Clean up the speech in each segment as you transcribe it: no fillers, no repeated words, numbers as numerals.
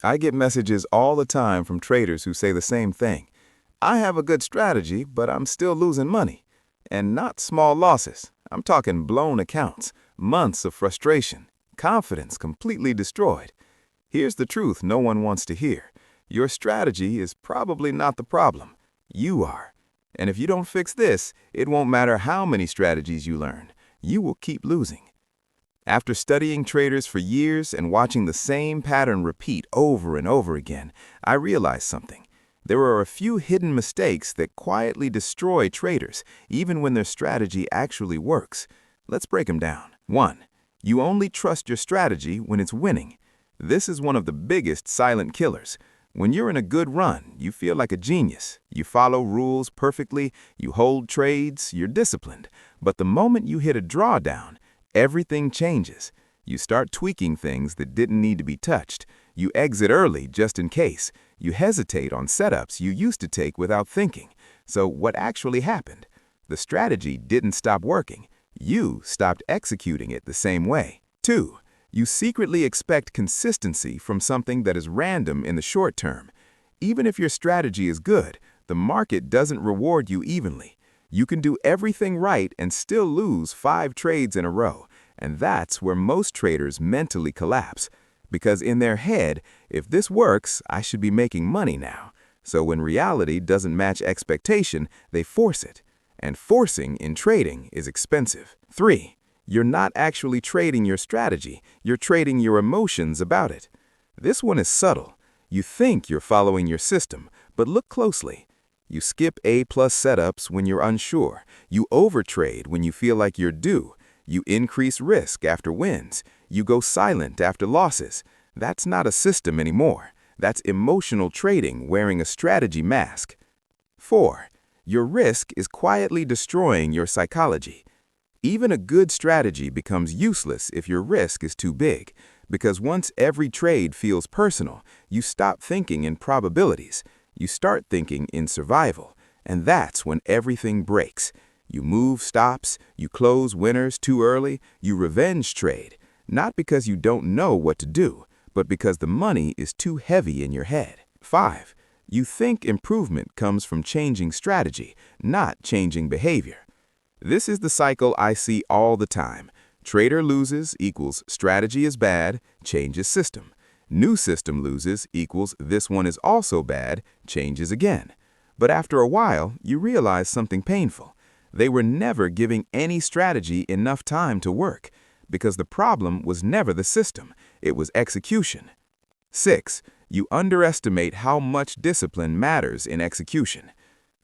I get messages all the time from traders who say the same thing. I have a good strategy, but I'm still losing money. And not small losses. I'm talking blown accounts, months of frustration, confidence completely destroyed. Here's the truth no one wants to hear. Your strategy is probably not the problem. You are. And if you don't fix this, it won't matter how many strategies you learn. You will keep losing. After studying traders for years and watching the same pattern repeat over and over again, I realized something. There are a few hidden mistakes that quietly destroy traders, even when their strategy actually works. Let's break them down. 1. You only trust your strategy when it's winning. This is one of the biggest silent killers. When you're in a good run, you feel like a genius. You follow rules perfectly, you hold trades, you're disciplined. But the moment you hit a drawdown, everything changes. You start tweaking things that didn't need to be touched. You exit early just in case. You hesitate on setups you used to take without thinking. So what actually happened? The strategy didn't stop working. You stopped executing it the same way. 2. You secretly expect consistency from something that is random in the short term. Even if your strategy is good, the market doesn't reward you evenly. You can do everything right and still lose 5 trades in a row, and that's where most traders mentally collapse. Because in their head, if this works, I should be making money now. So when reality doesn't match expectation, they force it. And forcing in trading is expensive. 3. You're not actually trading your strategy, you're trading your emotions about it. This one is subtle. You think you're following your system, but look closely. You skip A-plus setups when you're unsure. You overtrade when you feel like you're due. You increase risk after wins. You go silent after losses. That's not a system anymore. That's emotional trading wearing a strategy mask. 4. Your risk is quietly destroying your psychology. Even a good strategy becomes useless if your risk is too big, because once every trade feels personal, you stop thinking in probabilities. You start thinking in survival, and that's when everything breaks. You move stops, you close winners too early, you revenge trade, not because you don't know what to do, but because the money is too heavy in your head. 5. You think improvement comes from changing strategy, not changing behavior. This is the cycle I see all the time. Trader loses equals strategy is bad, changes system. New system loses equals this one is also bad, changes again. But after a while, you realize something painful. They were never giving any strategy enough time to work, because the problem was never the system, it was execution. 6. You underestimate how much discipline matters in execution.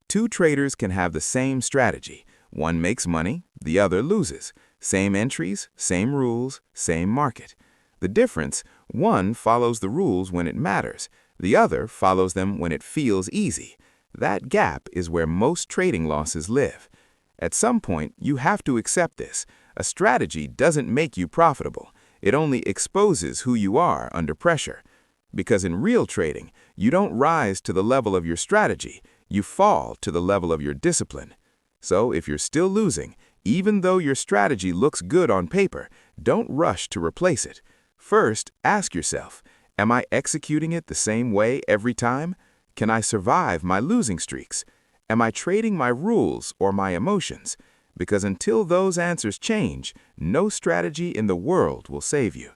2 traders can have the same strategy. One makes money, the other loses. Same entries, same rules, same market. The difference, one follows the rules when it matters, the other follows them when it feels easy. That gap is where most trading losses live. At some point, you have to accept this. A strategy doesn't make you profitable. It only exposes who you are under pressure. Because in real trading, you don't rise to the level of your strategy, you fall to the level of your discipline. So if you're still losing, even though your strategy looks good on paper, don't rush to replace it. First, ask yourself, am I executing it the same way every time? Can I survive my losing streaks? Am I trading my rules or my emotions? Because until those answers change, no strategy in the world will save you.